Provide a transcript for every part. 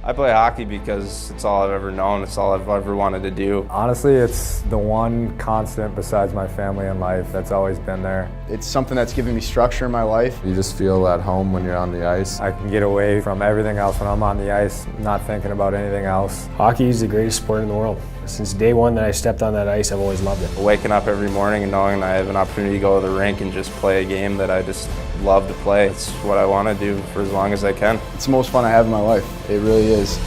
I play hockey because it's all I've ever known. It's all I've ever wanted to do. Honestly, it's the one constant besides my family and life that's always been there. It's something that's given me structure in my life. You just feel at home when you're on the ice. I can get away from everything else when I'm on the ice, not thinking about anything else. Hockey is the greatest sport in the world. Since day one that I stepped on that ice, I've always loved it. Waking up every morning and knowing I have an opportunity to go to the rink and just play a game that I just love to play. It's what I want to do for as long as I can. It's the most fun I have in my life. It really is.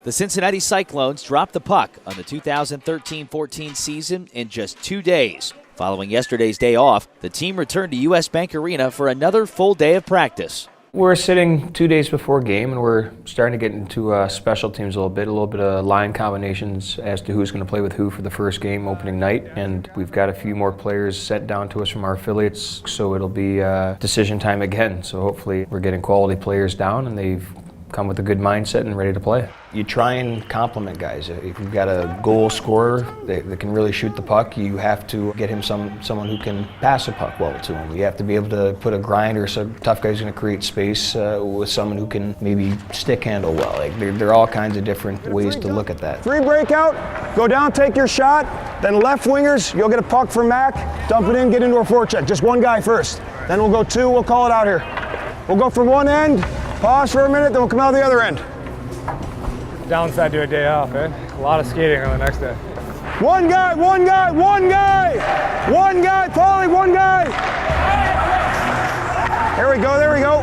The Cincinnati Cyclones dropped the puck on the 2013-14 season in just 2 days. Following yesterday's day off, the team returned to U.S. Bank Arena for another full day of practice. We're sitting 2 days before game, and we're starting to get into special teams a little bit of line combinations as to who's going to play with who for the first game opening night. And we've got a few more players sent down to us from our affiliates, so it'll be decision time again. So hopefully we're getting quality players down, and they've come with a good mindset and ready to play. You try and compliment guys. If you've got a goal scorer that can really shoot the puck, you have to get him someone who can pass the puck well to him. You have to be able to put a grinder, so tough guy's going to create space with someone who can maybe stick handle well. Like there are all kinds of different ways to look at that. Free breakout, go down, take your shot, then left wingers, you'll get a puck from Mac, dump it in, get into a forecheck. Just one guy first. Then we'll go two, we'll call it out here. We'll go from one end, pause for a minute, then we'll come out the other end. Downside to a day off, eh? A lot of skating on the next day. One guy, one guy, one guy! One guy, Paulie, one guy! There we go, there we go.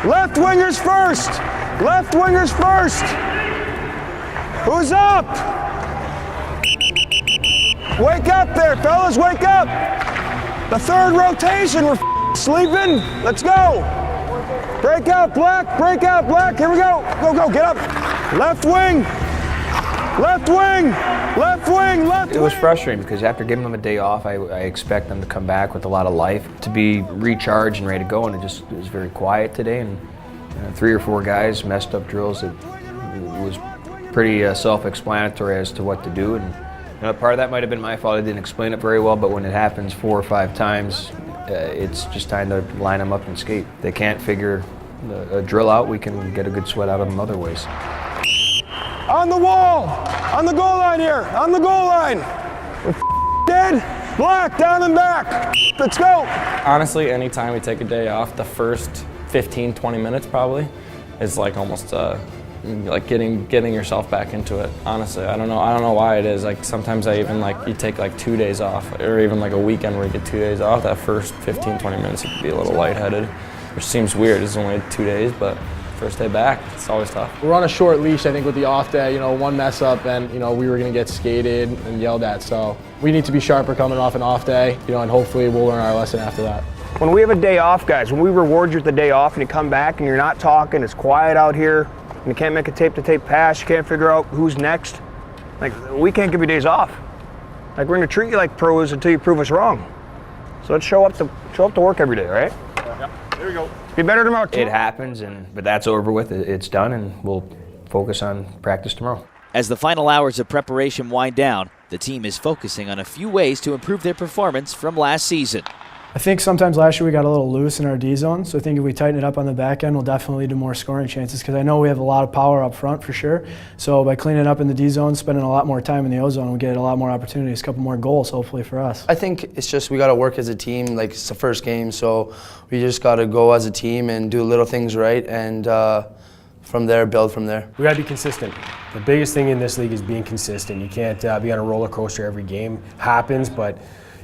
Left wingers first! Left wingers first! Who's up? Wake up there, fellas, wake up! The third rotation, we're sleeping. Let's go! Break out, Black, here we go. Go, go, get up. Left wing, left wing, left wing, left wing. It was frustrating because after giving them a day off, I expect them to come back with a lot of life, to be recharged and ready to go, and it was very quiet today, and 3 or 4 guys messed up drills that was pretty self-explanatory as to what to do, and part of that might have been my fault. I didn't explain it very well, but when it happens 4 or 5 times, it's just time to line them up and skate. They can't figure a drill out, we can get a good sweat out of them other ways. On the wall, on the goal line here, on the goal line. We're dead, Black, down and back. Let's go. Honestly, anytime we take a day off, the first 15, 20 minutes probably is like almost like getting yourself back into it. Honestly, I don't know why it is. Like sometimes I even you take like 2 days off, or even like a weekend where you get 2 days off. That first 15, 20 minutes you could be a little lightheaded, which seems weird. It's only 2 days, but first day back, it's always tough. We're on a short leash, I think, with the off day. One mess up and, we were going to get skated and yelled at. So we need to be sharper coming off an off day, and hopefully we'll learn our lesson after that. When we have a day off, guys, when we reward you with the day off and you come back and you're not talking, it's quiet out here, and you can't make a tape-to-tape pass, you can't figure out who's next, we can't give you days off. We're going to treat you like pros until you prove us wrong. So let's show up to work every day, right? Yep. There we go. Be better tomorrow. It happens, but that's over with. It's done, and we'll focus on practice tomorrow. As the final hours of preparation wind down, the team is focusing on a few ways to improve their performance from last season. I think sometimes last year we got a little loose in our D zone, so I think if we tighten it up on the back end, we'll definitely lead to more scoring chances, because I know we have a lot of power up front for sure. So by cleaning up in the D zone, spending a lot more time in the O zone, we get a lot more opportunities, a couple more goals hopefully for us. I think it's just we got to work as a team. It's the first game, so we just got to go as a team and do little things right, and from there, build from there. We got to be consistent. The biggest thing in this league is being consistent. You can't be on a roller coaster every game. Happens, but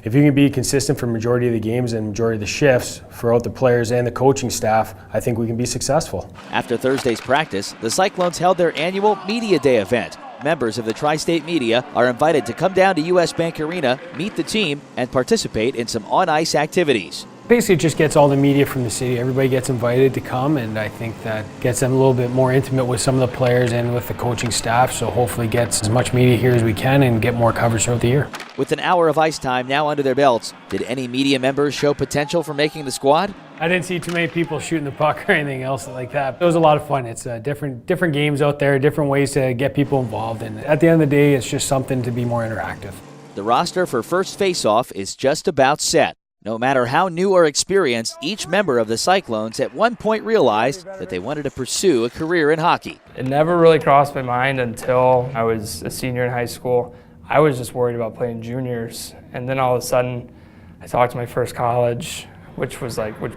if you can be consistent for majority of the games and majority of the shifts throughout the players and the coaching staff, I think we can be successful. After Thursday's practice, the Cyclones held their annual Media Day event. Members of the Tri-State media are invited to come down to U.S. Bank Arena, meet the team, and participate in some on-ice activities. Basically, it just gets all the media from the city. Everybody gets invited to come, and I think that gets them a little bit more intimate with some of the players and with the coaching staff, so hopefully gets as much media here as we can and get more coverage throughout the year. With an hour of ice time now under their belts, did any media members show potential for making the squad? I didn't see too many people shooting the puck or anything else like that. It was a lot of fun. It's different games out there, different ways to get people involved. And at the end of the day, it's just something to be more interactive. The roster for first face-off is just about set. No matter how new or experienced, each member of the Cyclones at one point realized that they wanted to pursue a career in hockey. It never really crossed my mind until I was a senior in high school. I was just worried about playing juniors, and then all of a sudden I talked to my first college, which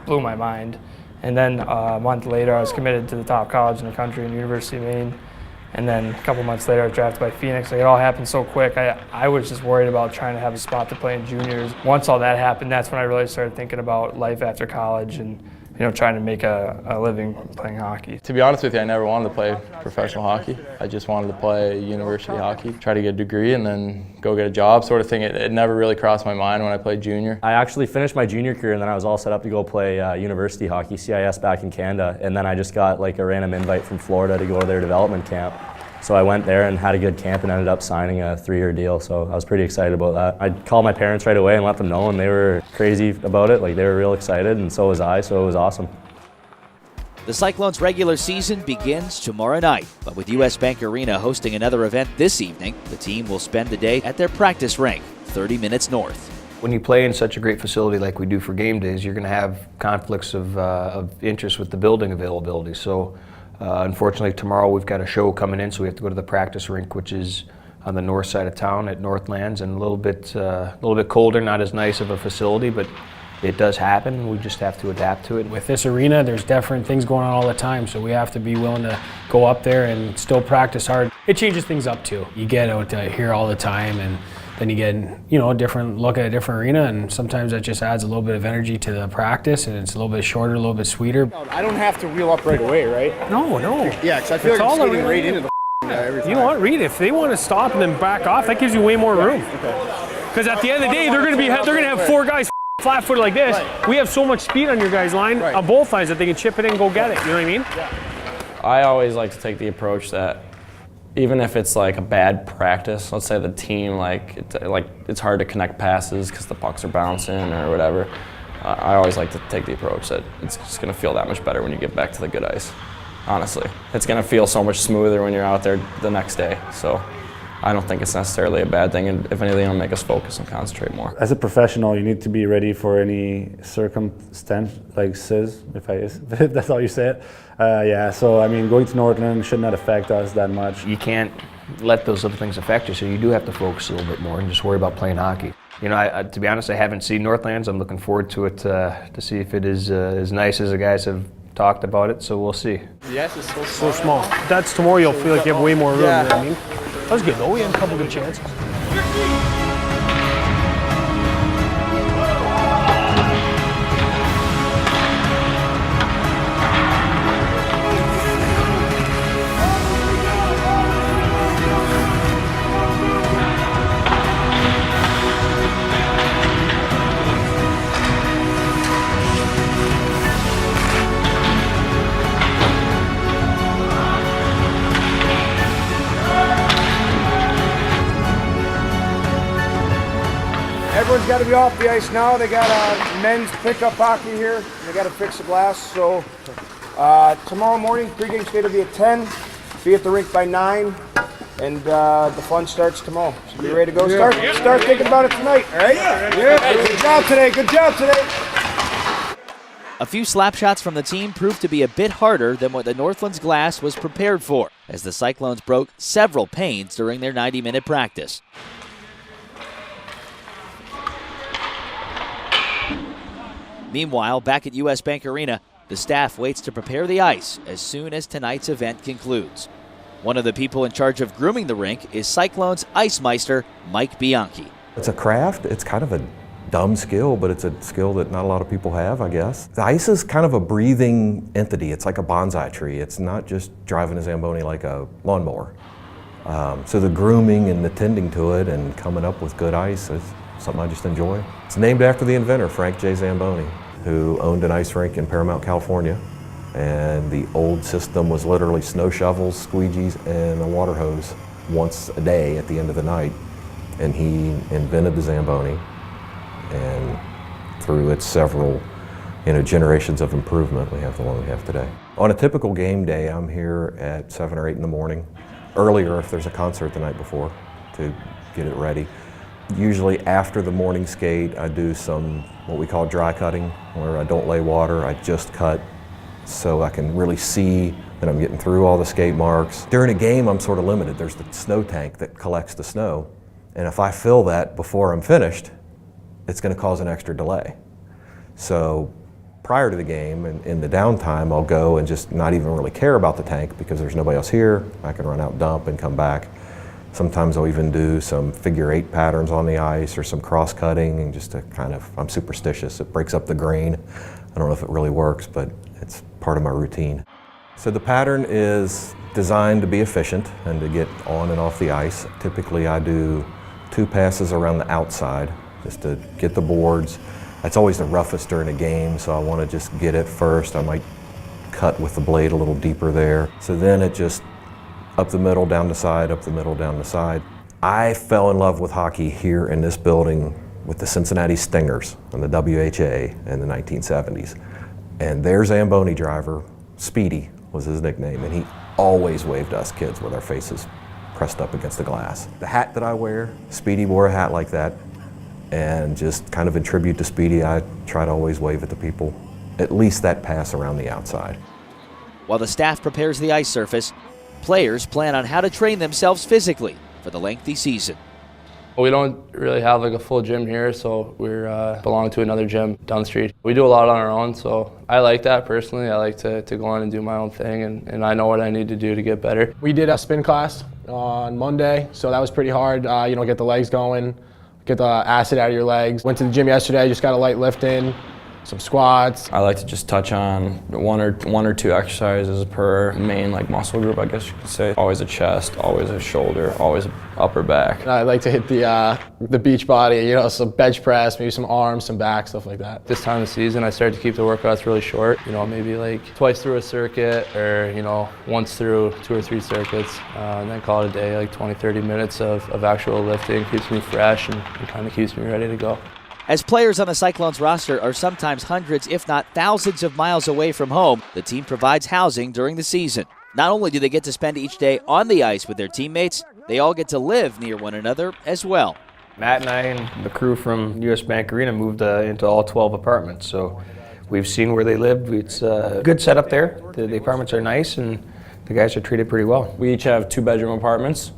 blew my mind. And then a month later I was committed to the top college in the country, University of Maine. And then a couple months later I was drafted by Phoenix. Like, it all happened so quick. I was just worried about trying to have a spot to play in juniors. Once all that happened, that's when I really started thinking about life after college and trying to make a living playing hockey. To be honest with you, I never wanted to play professional hockey. I just wanted to play university hockey, try to get a degree and then go get a job sort of thing. It never really crossed my mind when I played junior. I actually finished my junior career and then I was all set up to go play university hockey, CIS back in Canada. And then I just got like a random invite from Florida to go to their development camp. So I went there and had a good camp and ended up signing a 3-year deal. So I was pretty excited about that. I called my parents right away and let them know, and they were crazy about it. Like, they were real excited, and so was I, so it was awesome. The Cyclones' regular season begins tomorrow night, but with US Bank Arena hosting another event this evening, the team will spend the day at their practice rink, 30 minutes north. When you play in such a great facility like we do for game days, you're going to have conflicts of interest with the building availability. So unfortunately, tomorrow we've got a show coming in, so we have to go to the practice rink, which is on the north side of town at Northlands, and a little bit colder, not as nice of a facility, but it does happen. We just have to adapt to it. With this arena, there's different things going on all the time, so we have to be willing to go up there and still practice hard. It changes things up too. You get out here all the time, and then you get a different look at a different arena, and sometimes that just adds a little bit of energy to the practice, and it's a little bit shorter, a little bit sweeter. I don't have to reel up right away, right? No. Yeah, because I feel like I'm skating right into the every time. You know what? Read it. If they want to stop and then back off, that gives you way more room. Because at the end of the day, they're going to have 4 guys flat-footed like this. Right. We have so much speed on your guys' line on both lines that they can chip it in and go get it. You know what I mean? Yeah. I always like to take the approach that even if it's like a bad practice, let's say the team it's hard to connect passes because the pucks are bouncing or whatever. I always like to take the approach that it's just going to feel that much better when you get back to the good ice. Honestly, it's going to feel so much smoother when you're out there the next day. So I don't think it's necessarily a bad thing, and if anything, it'll make us focus and concentrate more. As a professional, you need to be ready for any circumstances, if that's how you say it. Yeah, so I mean, going to Northland should not affect us that much. You can't let those other things affect you, so you do have to focus a little bit more and just worry about playing hockey. To be honest, I haven't seen Northlands. I'm looking forward to it to see if it is as nice as the guys have talked about it, so we'll see. Yes, it's so small. That's tomorrow, you'll feel like you have way more room, you know what I mean? That was good though, we had a couple good chances. Everyone's got to be off the ice now. They got men's pickup hockey here. They got to fix the glass. So tomorrow morning, pregame skate will be at 10. Be at the rink by 9, and the fun starts tomorrow. So be ready to go. Start thinking about it tonight. All right? Yeah. Good job today. Good job today. A few slap shots from the team proved to be a bit harder than what the Northlands glass was prepared for, as the Cyclones broke several panes during their 90-minute practice. Meanwhile, back at US Bank Arena, the staff waits to prepare the ice as soon as tonight's event concludes. One of the people in charge of grooming the rink is Cyclones Ice Meister Mike Bianchi. It's a craft. It's kind of a dumb skill, but it's a skill that not a lot of people have, I guess. The ice is kind of a breathing entity. It's like a bonsai tree. It's not just driving a zamboni like a lawnmower. So the grooming and the tending to it and coming up with good ice is something I just enjoy. It's named after the inventor, Frank J. Zamboni, who owned an ice rink in Paramount, California. And the old system was literally snow shovels, squeegees, and a water hose once a day at the end of the night. And he invented the Zamboni, and through its several generations of improvement, we have the one we have today. On a typical game day, I'm here at 7 or 8 in the morning, earlier if there's a concert the night before to get it ready. Usually after the morning skate, I do some what we call dry cutting, where I don't lay water, I just cut so I can really see that I'm getting through all the skate marks. During a game, I'm sort of limited. There's the snow tank that collects the snow, and if I fill that before I'm finished, it's going to cause an extra delay. So prior to the game and in the downtime, I'll go and just not even really care about the tank because there's nobody else here. I can run out, dump, and come back. Sometimes I'll even do some figure-8 patterns on the ice or some cross-cutting, and just to kind of, I'm superstitious. It breaks up the grain. I don't know if it really works, but it's part of my routine. So the pattern is designed to be efficient and to get on and off the ice. Typically I do 2 passes around the outside just to get the boards. That's always the roughest during a game, so I want to just get it first. I might cut with the blade a little deeper there. So then it just up the middle, down the side, up the middle, down the side. I fell in love with hockey here in this building with the Cincinnati Stingers on the WHA in the 1970s. And their zamboni driver, Speedy, was his nickname, and he always waved us kids with our faces pressed up against the glass. The hat that I wear, Speedy wore a hat like that, and just kind of in tribute to Speedy, I try to always wave at the people, at least that pass around the outside. While the staff prepares the ice surface, players plan on how to train themselves physically for the lengthy season. We don't really have like a full gym here, so we're belong to another gym down the street. We do a lot on our own, so I like that personally. I like to go on and do my own thing, and I know what I need to do to get better. We did a spin class on Monday, so that was pretty hard. Get the legs going, get the acid out of your legs. Went to the gym yesterday, just got a light lift in, some squats. I like to just touch on one or two exercises per main muscle group, I guess you could say. Always a chest, always a shoulder, always upper back. And I like to hit the beach body, some bench press, maybe some arms, some back, stuff like that. This time of the season, I started to keep the workouts really short. Maybe like twice through a circuit, or once through 2 or 3 circuits, and then call it a day. Like 20, 30 minutes of actual lifting keeps me fresh and kind of keeps me ready to go. As players on the Cyclones roster are sometimes hundreds, if not thousands of miles away from home, the team provides housing during the season. Not only do they get to spend each day on the ice with their teammates, they all get to live near one another as well. Matt and I and the crew from US Bank Arena moved into all 12 apartments, so we've seen where they live. It's a good setup there. The apartments are nice, and the guys are treated pretty well. We each have 2-bedroom apartments,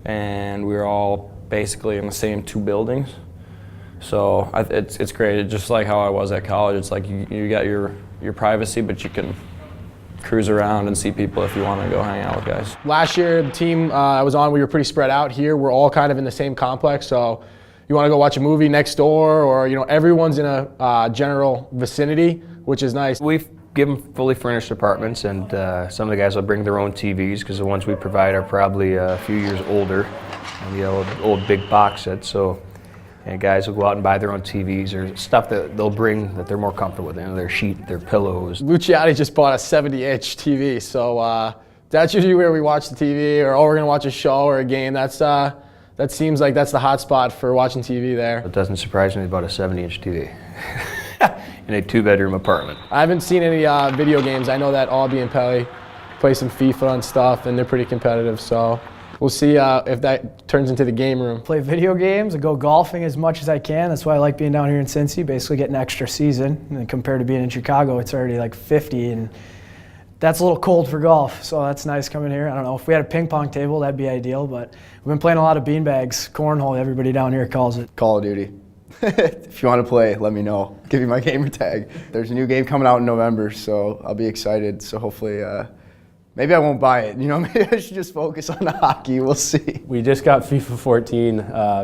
and we're all basically in the same 2 buildings. So it's great. It's just like how I was at college. It's like you got your privacy, but you can cruise around and see people if you want to go hang out with guys. Last year, the team I was on, we were pretty spread out. Here, we're all kind of in the same complex. So you want to go watch a movie next door, or everyone's in a general vicinity, which is nice. We've given fully furnished apartments, and some of the guys will bring their own TVs because the ones we provide are probably a few years older, and the old big box sets. So. And guys will go out and buy their own TVs or stuff that they'll bring that they're more comfortable with, their sheet, their pillows. Luciani just bought a 70-inch TV, so that's usually where we watch the TV, or we're gonna watch a show or a game. That seems like that's the hot spot for watching TV there. It doesn't surprise me about a 70-inch TV in a 2-bedroom apartment. I haven't seen any video games. I know that Albie and Pelly play some FIFA and stuff, and they're pretty competitive, so. We'll see if that turns into the game room. Play video games and go golfing as much as I can. That's why I like being down here in Cincy, basically getting an extra season. And compared to being in Chicago, it's already like 50, and that's a little cold for golf, so that's nice coming here. I don't know, if we had a ping pong table, that'd be ideal, but we've been playing a lot of beanbags, cornhole, everybody down here calls it. Call of Duty. If you want to play, let me know. Give you my gamer tag. There's a new game coming out in November, so I'll be excited. So hopefully, maybe I won't buy it. Maybe I should just focus on the hockey. We'll see. We just got FIFA 14,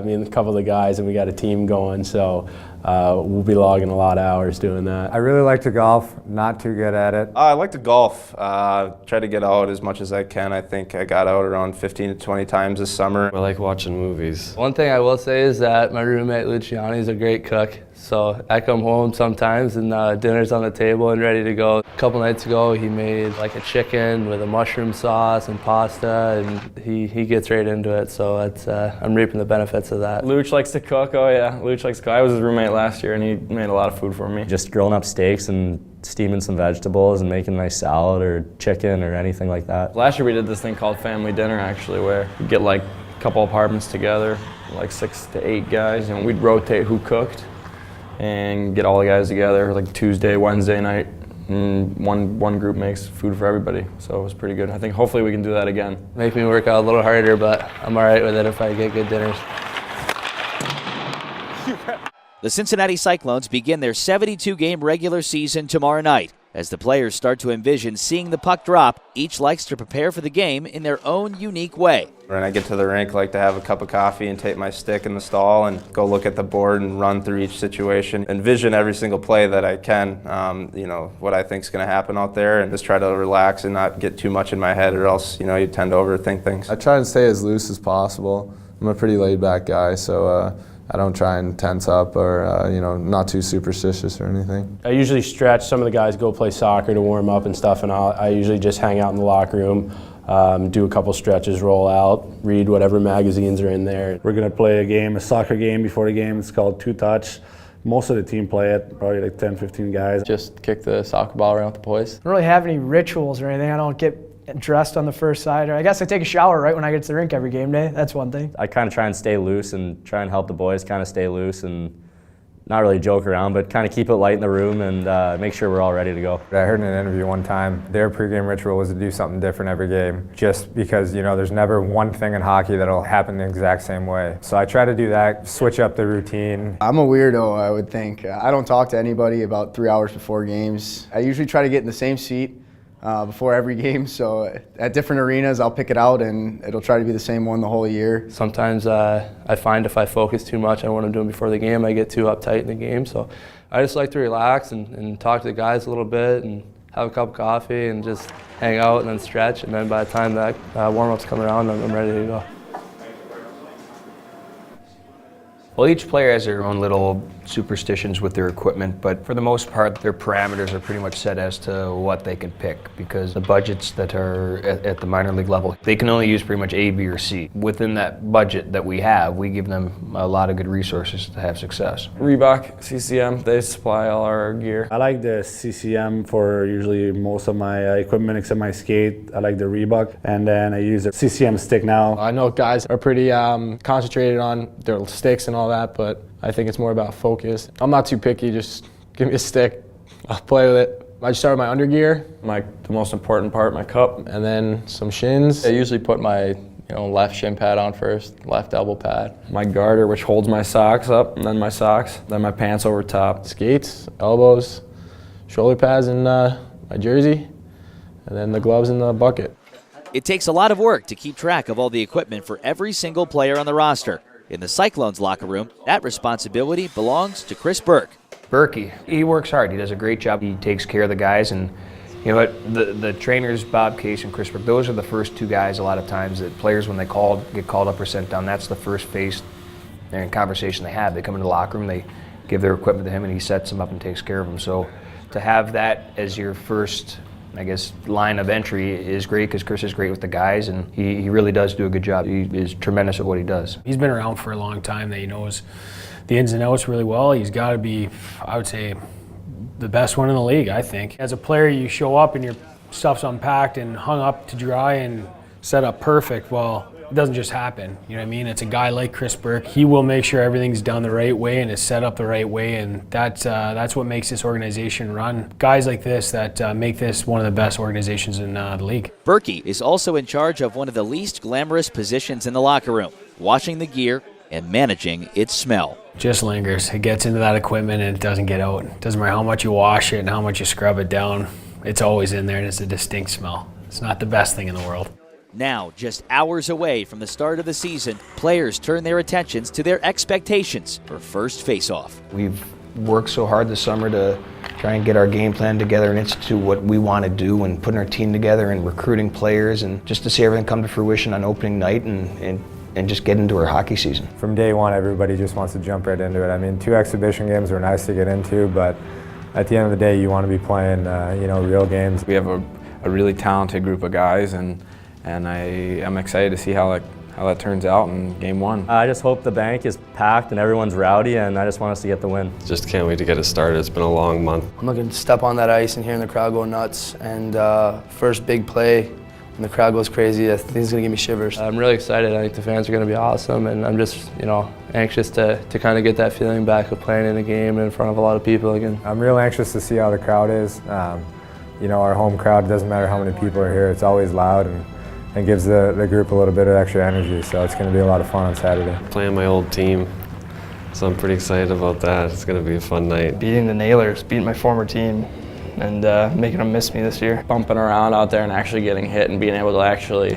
me and a couple of the guys, and we got a team going, so we'll be logging a lot of hours doing that. I really like to golf, not too good at it. I like to golf. Try to get out as much as I can. I think I got out around 15 to 20 times this summer. I like watching movies. One thing I will say is that my roommate Luciani is a great cook, So I come home sometimes and dinner's on the table and ready to go. A couple nights ago he made like a chicken with a mushroom sauce and pasta, and he gets right into it, so it's, I'm reaping the benefits of that. Luch likes to cook. Oh yeah, Luch likes to cook. I was his roommate last year and he made a lot of food for me. Just grilling up steaks and steaming some vegetables and making a nice salad or chicken or anything like that. Last year we did this thing called family dinner actually, where we get like a couple apartments together, like 6 to 8 guys, and we'd rotate who cooked and get all the guys together like Tuesday, Wednesday night, and one group makes food for everybody. So it was pretty good. I think hopefully we can do that again. Make me work out a little harder, but I'm all right with it if I get good dinners. The Cincinnati Cyclones begin their 72-game regular season tomorrow night. As the players start to envision seeing the puck drop, each likes to prepare for the game in their own unique way. When I get to the rink, I like to have a cup of coffee and take my stick in the stall and go look at the board and run through each situation. Envision every single play that I can, you know, what I think is going to happen out there, and just try to relax and not get too much in my head, or else, you know, you tend to overthink things. I try to stay as loose as possible. I'm a pretty laid-back guy, so I don't try and tense up or, you know, not too superstitious or anything. I usually stretch. Some of the guys go play soccer to warm up and stuff, and I usually just hang out in the locker room, do a couple stretches, roll out, read whatever magazines are in there. We're going to play a soccer game before the game. It's called Two Touch. Most of the team play it, probably like 10, 15 guys. Just kick the soccer ball around with the boys. I don't really have any rituals or anything. I don't get dressed on the first side, or I guess I take a shower right when I get to the rink every game day. That's one thing. I kind of try and stay loose and try and help the boys kind of stay loose and not really joke around, but kind of keep it light in the room and make sure we're all ready to go. I heard in an interview one time, their pregame ritual was to do something different every game, just because, you know, there's never one thing in hockey that'll happen the exact same way. So I try to do that, switch up the routine. I'm a weirdo, I would think. I don't talk to anybody about 3 hours before games. I usually try to get in the same seat before every game, so at different arenas I'll pick it out and it'll try to be the same one the whole year. Sometimes I find if I focus too much on what I'm doing before the game, I get too uptight in the game. So I just like to relax and talk to the guys a little bit and have a cup of coffee and just hang out and then stretch, and then by the time that warm-ups come around, I'm ready to go. Well, each player has their own little superstitions with their equipment, but for the most part, their parameters are pretty much set as to what they can pick, because the budgets that are at the minor league level, they can only use pretty much A, B, or C. Within that budget that we have, we give them a lot of good resources to have success. Reebok, CCM, they supply all our gear. I like the CCM for usually most of my equipment except my skate. I like the Reebok, and then I use a CCM stick now. I know guys are pretty concentrated on their sticks and all that, but I think it's more about focus. I'm not too picky, just give me a stick, I'll play with it. I just start with my undergear. The most important part, my cup. And then some shins. I usually put my left shin pad on first, left elbow pad. My garter, which holds my socks up, and then my socks, then my pants over top. Skates, elbows, shoulder pads, and my jersey, and then the gloves in the bucket. It takes a lot of work to keep track of all the equipment for every single player on the roster. In the Cyclones locker room, that responsibility belongs to Chris Burke. Berkey, he works hard. He does a great job. He takes care of the guys, and you know what? The trainers, Bob Case and Chris Burke, those are the first two guys a lot of times that players, when they get called up or sent down, that's the first face and conversation they have. They come into the locker room, they give their equipment to him, and he sets them up and takes care of them. So to have that as your first, I guess, line of entry is great, because Chris is great with the guys, and he really does do a good job. He is tremendous at what he does. He's been around for a long time, that he knows the ins and outs really well. He's got to be, I would say, the best one in the league, I think. As a player, you show up and your stuff's unpacked and hung up to dry and set up perfect. Well, it doesn't just happen, you know what I mean? It's a guy like Chris Burke. He will make sure everything's done the right way and is set up the right way, and that's what makes this organization run. Guys like this that make this one of the best organizations in the league. Berkey is also in charge of one of the least glamorous positions in the locker room, washing the gear and managing its smell. Just lingers. It gets into that equipment and it doesn't get out. It doesn't matter how much you wash it and how much you scrub it down. It's always in there, and it's a distinct smell. It's not the best thing in the world. Now, just hours away from the start of the season, players turn their attentions to their expectations for first face-off. We've worked so hard this summer to try and get our game plan together and institute what we want to do, and putting our team together and recruiting players, and just to see everything come to fruition on opening night and and just get into our hockey season? From day one, everybody just wants to jump right into it. I mean, 2 exhibition games were nice to get into, but at the end of the day, you want to be playing, real games. We have a really talented group of guys, and I'm excited to see how that turns out in game 1. I just hope the bank is packed and everyone's rowdy, and I just want us to get the win. Just can't wait to get it started. It's been a long month. I'm looking to step on that ice and hearing the crowd go nuts. And first big play, when the crowd goes crazy, I think it's going to give me shivers. I'm really excited. I think the fans are going to be awesome, and I'm just, anxious to kind of get that feeling back of playing in a game in front of a lot of people again. I'm real anxious to see how the crowd is. Our home crowd, it doesn't matter how many people are here, it's always loud and gives the group a little bit of extra energy, so it's going to be a lot of fun on Saturday. Playing my old team, so I'm pretty excited about that. It's going to be a fun night. Beating the Nailers, beating my former team, and making them miss me this year. Bumping around out there and actually getting hit and being able to actually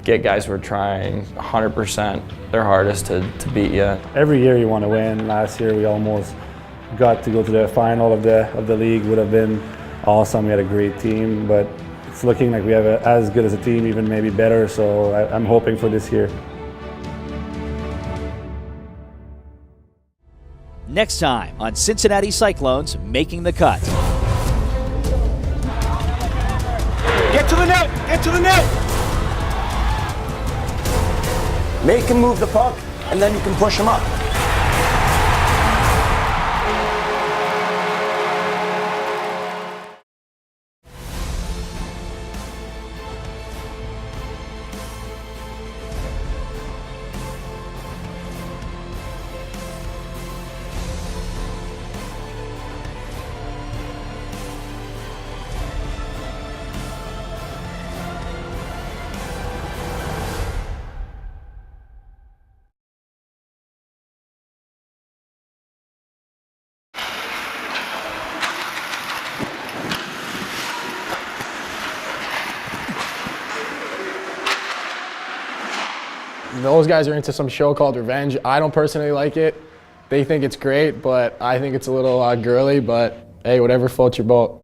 get guys who are trying 100% their hardest to beat you. Every year you want to win. Last year we almost got to go to the final of the league. Would have been awesome. We had a great team, but it's looking like we have as good as a team, even maybe better, so I'm hoping for this year. Next time on Cincinnati Cyclones Making the Cut. Get to the net! Get to the net! Make him move the puck, and then you can push him up. Those guys are into some show called Revenge. I don't personally like it. They think it's great, but I think it's a little girly, but hey, whatever floats your boat.